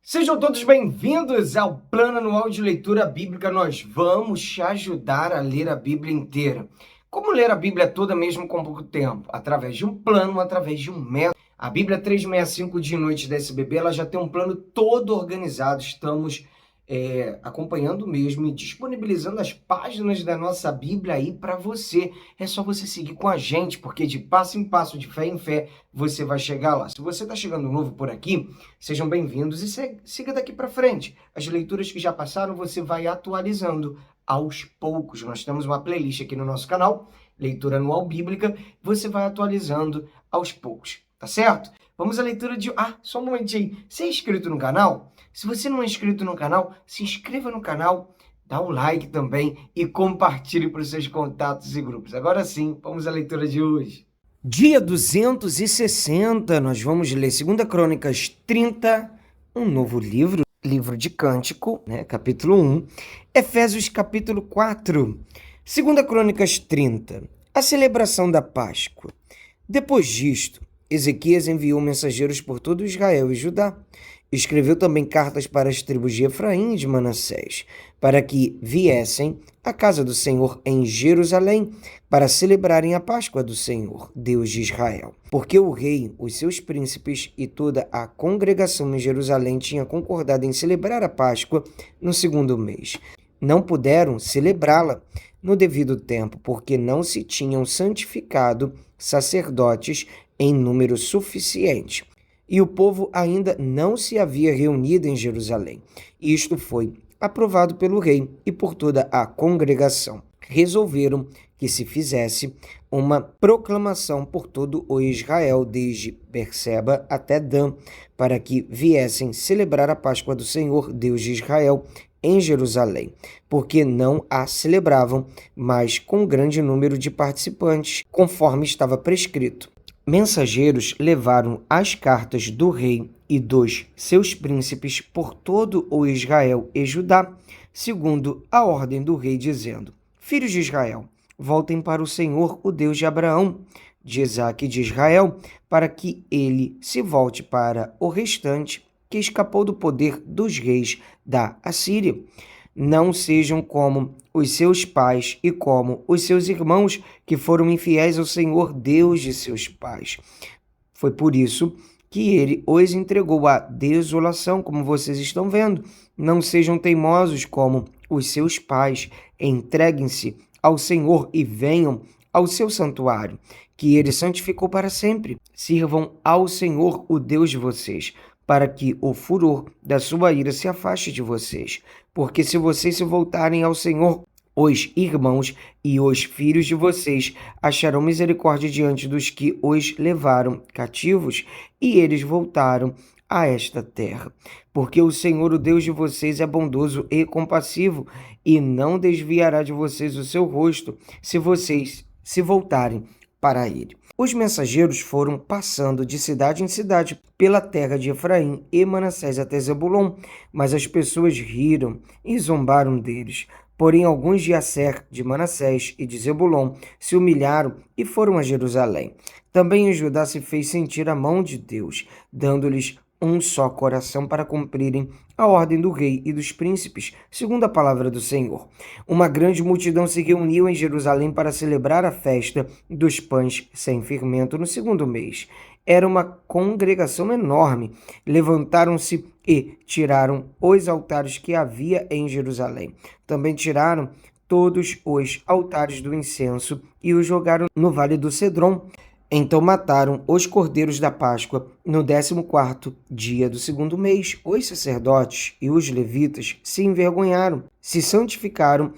Sejam todos bem-vindos ao Plano Anual de Leitura Bíblica. Nós vamos te ajudar a ler a Bíblia inteira. Como ler a Bíblia toda mesmo com pouco tempo? Através de um plano, através de um método. A Bíblia 365 de Noite da SBB, ela já tem um plano todo organizado. Estamos acompanhando mesmo e disponibilizando as páginas da nossa Bíblia aí para você. É só você seguir com a gente, porque de passo em passo, de fé em fé, você vai chegar lá. Se você está chegando novo por aqui, sejam bem-vindos e siga daqui para frente. As leituras que já passaram, você vai atualizando aos poucos. Nós temos uma playlist aqui no nosso canal, Leitura Anual Bíblica, você vai atualizando aos poucos, tá certo? Vamos à leitura de... só um momentinho. Você é inscrito no canal? Se você não é inscrito no canal, se inscreva no canal, dá um like também e compartilhe para os seus contatos e grupos. Agora sim, vamos à leitura de hoje. Dia 260, nós vamos ler 2 Crônicas 30, um novo livro de Cântico, capítulo 1, Efésios capítulo 4, 2 Crônicas 30, a celebração da Páscoa. Depois disto, Ezequias enviou mensageiros por todo Israel e Judá. Escreveu também cartas para as tribos de Efraim e de Manassés, para que viessem à casa do Senhor em Jerusalém, para celebrarem a Páscoa do Senhor, Deus de Israel. Porque o rei, os seus príncipes e toda a congregação em Jerusalém tinha concordado em celebrar a Páscoa no 2º mês. Não puderam celebrá-la no devido tempo, porque não se tinham santificado sacerdotes em número suficiente. E o povo ainda não se havia reunido em Jerusalém. Isto foi aprovado pelo rei e por toda a congregação. Resolveram que se fizesse uma proclamação por todo o Israel, desde Berseba até Dan, para que viessem celebrar a Páscoa do Senhor, Deus de Israel, em Jerusalém, porque não a celebravam, mas com grande número de participantes, conforme estava prescrito. Mensageiros levaram as cartas do rei e dos seus príncipes por todo o Israel e Judá, segundo a ordem do rei, dizendo: Filhos de Israel, voltem para o Senhor, o Deus de Abraão, de Isaque e de Israel, para que ele se volte para o restante que escapou do poder dos reis da Assíria. Não sejam como os seus pais e como os seus irmãos, que foram infiéis ao Senhor Deus de seus pais. Foi por isso que ele os entregou à desolação, como vocês estão vendo. Não sejam teimosos como os seus pais. Entreguem-se ao Senhor e venham ao seu santuário, que ele santificou para sempre. Sirvam ao Senhor, o Deus de vocês, para que o furor da sua ira se afaste de vocês. Porque se vocês se voltarem ao Senhor, os irmãos e os filhos de vocês acharão misericórdia diante dos que os levaram cativos, e eles voltaram a esta terra. Porque o Senhor, o Deus de vocês, é bondoso e compassivo, e não desviará de vocês o seu rosto, se vocês se voltarem para ele. Os mensageiros foram passando de cidade em cidade pela terra de Efraim e Manassés até Zebulon, mas as pessoas riram e zombaram deles. Porém, alguns de Asser, de Manassés e de Zebulon se humilharam e foram a Jerusalém. Também em Judá se fez sentir a mão de Deus, dando-lhes um só coração para cumprirem a ordem do rei e dos príncipes, segundo a palavra do Senhor. Uma grande multidão se reuniu em Jerusalém para celebrar a festa dos pães sem fermento no 2º mês. Era uma congregação enorme. Levantaram-se e tiraram os altares que havia em Jerusalém. Também tiraram todos os altares do incenso e os jogaram no vale do Cedron. Então mataram os cordeiros da Páscoa no 14º dia do 2º mês. Os sacerdotes e os levitas se envergonharam, se santificaram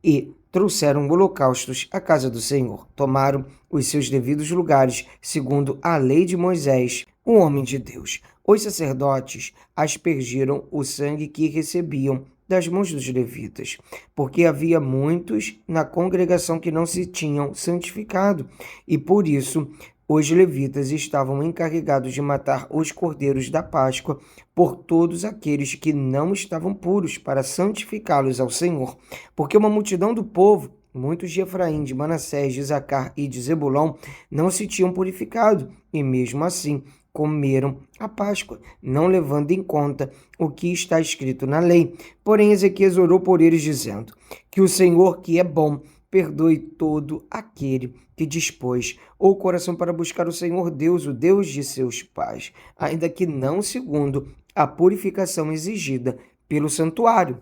e trouxeram holocaustos à casa do Senhor. Tomaram os seus devidos lugares, segundo a lei de Moisés, o homem de Deus. Os sacerdotes aspergiram o sangue que recebiam das mãos dos levitas, porque havia muitos na congregação que não se tinham santificado, e por isso os levitas estavam encarregados de matar os cordeiros da Páscoa por todos aqueles que não estavam puros, para santificá-los ao Senhor. Porque uma multidão do povo, muitos de Efraim, de Manassés, de Isacar e de Zebulon, não se tinham purificado, e mesmo assim comeram a Páscoa, não levando em conta o que está escrito na lei. Porém, Ezequias orou por eles, dizendo: que o Senhor, que é bom, perdoe todo aquele que dispôs o coração para buscar o Senhor Deus, o Deus de seus pais, ainda que não segundo a purificação exigida pelo santuário.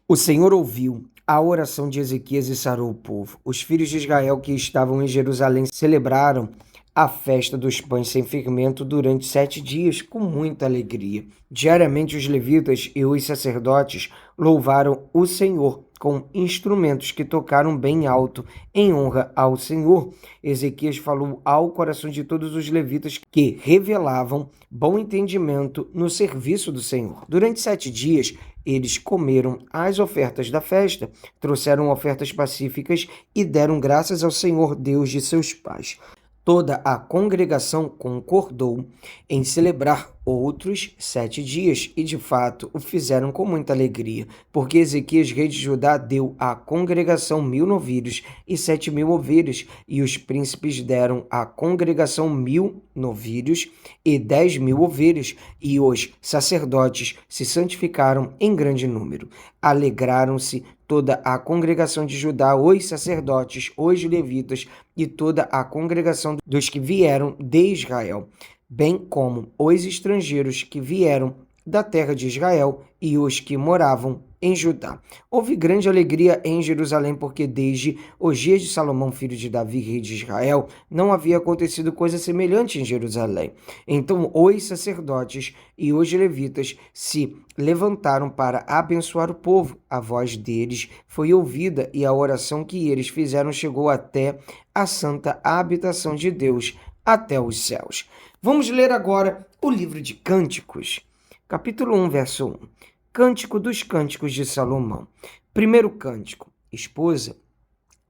O Senhor ouviu a oração de Ezequias e sarou o povo. Os filhos de Israel que estavam em Jerusalém celebraram a festa dos pães sem fermento durante 7 dias com muita alegria. Diariamente os levitas e os sacerdotes louvaram o Senhor com instrumentos que tocaram bem alto em honra ao Senhor. Ezequias falou ao coração de todos os levitas que revelavam bom entendimento no serviço do Senhor. Durante 7 dias, eles comeram as ofertas da festa, trouxeram ofertas pacíficas e deram graças ao Senhor Deus de seus pais. Toda a congregação concordou em celebrar outros 7 dias e, de fato, o fizeram com muita alegria, porque Ezequias, rei de Judá, deu à congregação 1.000 novilhos e 7.000 ovelhas, e os príncipes deram à congregação 1.000 novilhos e 10.000 ovelhas, e os sacerdotes se santificaram em grande número. Alegraram-se toda a congregação de Judá, os sacerdotes, os levitas e toda a congregação dos que vieram de Israel, bem como os estrangeiros que vieram da terra de Israel e os que moravam em Judá. Houve grande alegria em Jerusalém, porque desde os dias de Salomão, filho de Davi, rei de Israel, não havia acontecido coisa semelhante em Jerusalém. Então os sacerdotes e os levitas se levantaram para abençoar o povo. A voz deles foi ouvida e a oração que eles fizeram chegou até a santa habitação de Deus, até os céus. Vamos ler agora o livro de Cânticos, capítulo 1, verso 1. Cântico dos Cânticos de Salomão. Primeiro cântico. Esposa,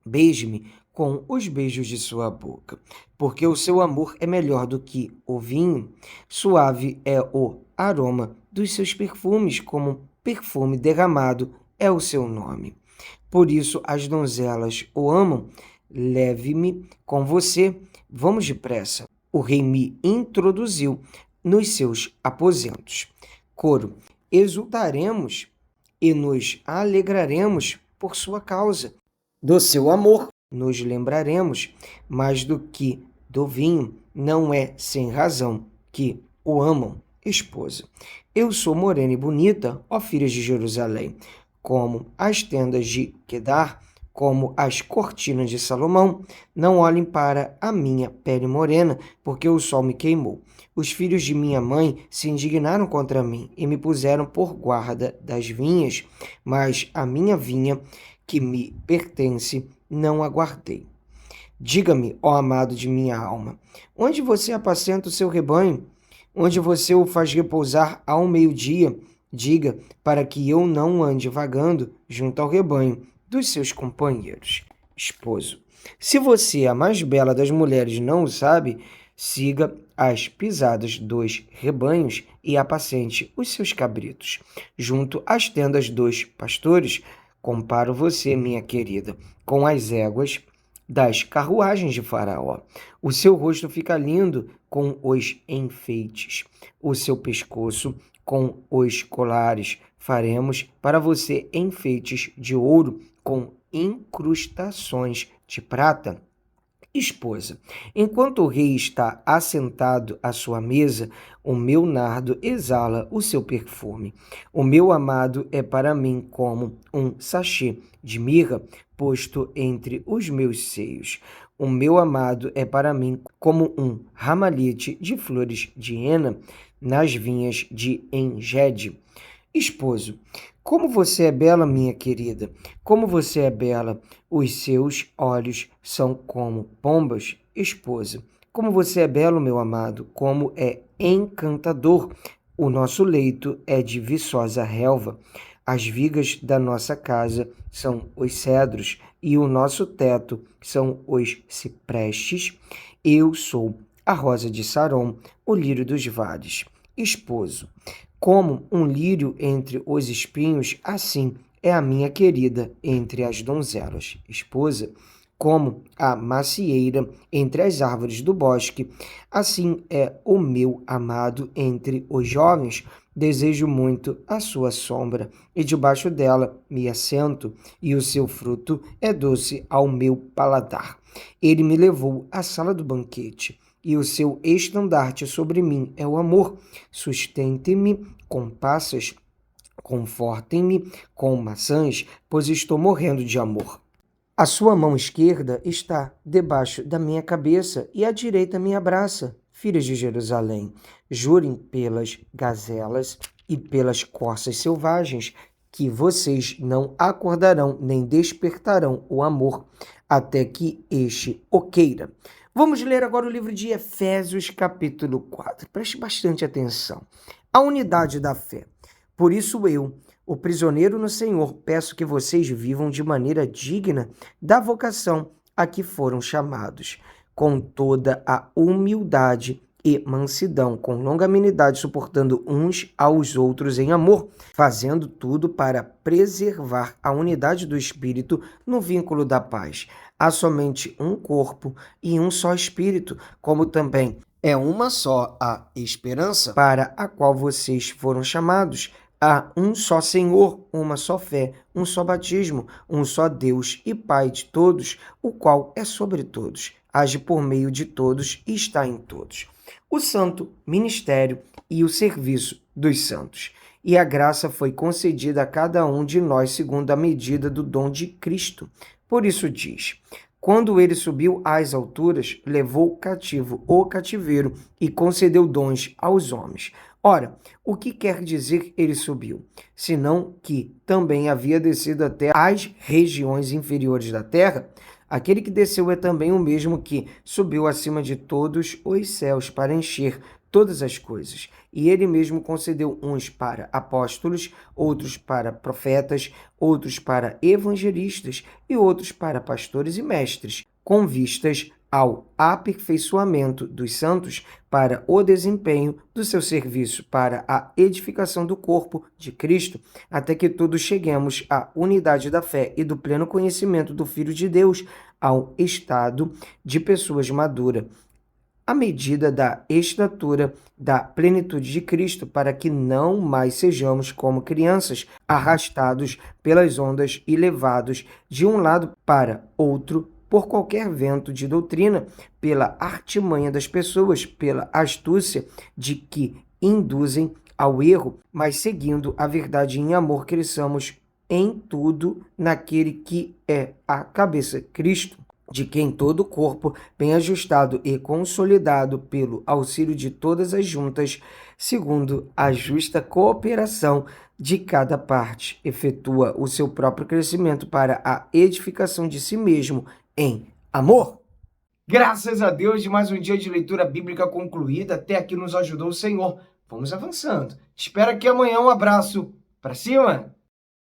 beije-me com os beijos de sua boca, porque o seu amor é melhor do que o vinho, suave é o aroma dos seus perfumes, como perfume derramado é o seu nome. Por isso as donzelas o amam. Leve-me com você, vamos depressa. O rei me introduziu nos seus aposentos. Coro. Exultaremos e nos alegraremos por sua causa. Do seu amor nos lembraremos, mais do que do vinho, não é sem razão que o amam. Esposa. Eu sou morena e bonita, ó filhas de Jerusalém, como as tendas de Quedar, como as cortinas de Salomão. Não olhem para a minha pele morena, porque o sol me queimou. Os filhos de minha mãe se indignaram contra mim e me puseram por guarda das vinhas, mas a minha vinha, que me pertence, não aguardei. Diga-me, ó amado de minha alma, onde você apacenta o seu rebanho? Onde você o faz repousar ao meio-dia? Diga, para que eu não ande vagando junto ao rebanho dos seus companheiros. Esposo. Se você, a mais bela das mulheres, não o sabe, siga as pisadas dos rebanhos e apacente os seus cabritos. Junto às tendas dos pastores, comparo você, minha querida, com as éguas das carruagens de Faraó. O seu rosto fica lindo com os enfeites, o seu pescoço com os colares. Faremos para você enfeites de ouro com incrustações de prata. Esposa. Enquanto o rei está assentado à sua mesa, o meu nardo exala o seu perfume. O meu amado é para mim como um sachê de mirra posto entre os meus seios. O meu amado é para mim como um ramalhete de flores de hena nas vinhas de Engede. Esposo. Como você é bela, minha querida, como você é bela, os seus olhos são como pombas. Esposa, como você é belo, meu amado, como é encantador. O nosso leito é de viçosa relva, as vigas da nossa casa são os cedros e o nosso teto são os ciprestes. Eu sou a rosa de Saron, o lírio dos vales. Esposo. Como um lírio entre os espinhos, assim é a minha querida entre as donzelas. Esposa, como a macieira entre as árvores do bosque, assim é o meu amado entre os jovens. Desejo muito a sua sombra, e debaixo dela me assento, e o seu fruto é doce ao meu paladar. Ele me levou à sala do banquete, e o seu estandarte sobre mim é o amor. Sustente-me com passas, confortem-me com maçãs, pois estou morrendo de amor. A sua mão esquerda está debaixo da minha cabeça e a direita me abraça. Filhas de Jerusalém, jurem pelas gazelas e pelas corças selvagens que vocês não acordarão nem despertarão o amor até que este o queira. Vamos ler agora o livro de Efésios, capítulo 4. Preste bastante atenção. A unidade da fé. Por isso eu, o prisioneiro no Senhor, peço que vocês vivam de maneira digna da vocação a que foram chamados, com toda a humildade e mansidão, com longanimidade, suportando uns aos outros em amor, fazendo tudo para preservar a unidade do Espírito no vínculo da paz. Há somente um corpo e um só Espírito, como também é uma só a esperança para a qual vocês foram chamados. Há um só Senhor, uma só fé, um só batismo, um só Deus e Pai de todos, o qual é sobre todos, age por meio de todos e está em todos. O santo ministério e o serviço dos santos. E a graça foi concedida a cada um de nós segundo a medida do dom de Cristo. Por isso diz: quando ele subiu às alturas, levou cativo o cativeiro e concedeu dons aos homens. Ora, o que quer dizer ele subiu? Senão que também havia descido até as regiões inferiores da terra. Aquele que desceu é também o mesmo que subiu acima de todos os céus para encher todas as coisas. E ele mesmo concedeu uns para apóstolos, outros para profetas, outros para evangelistas e outros para pastores e mestres, com vistas ao aperfeiçoamento dos santos para o desempenho do seu serviço para a edificação do corpo de Cristo, até que todos cheguemos à unidade da fé e do pleno conhecimento do Filho de Deus, ao estado de pessoas maduras, à medida da estatura da plenitude de Cristo, para que não mais sejamos como crianças, arrastados pelas ondas e levados de um lado para outro por qualquer vento de doutrina, pela artimanha das pessoas, pela astúcia de que induzem ao erro, mas seguindo a verdade em amor, cresçamos em tudo naquele que é a cabeça, Cristo, de quem todo o corpo, bem ajustado e consolidado pelo auxílio de todas as juntas, segundo a justa cooperação de cada parte, efetua o seu próprio crescimento para a edificação de si mesmo em amor. Graças a Deus de mais um dia de leitura bíblica concluída. Até aqui nos ajudou o Senhor. Vamos avançando. Espero que amanhã. Um abraço. Pra cima!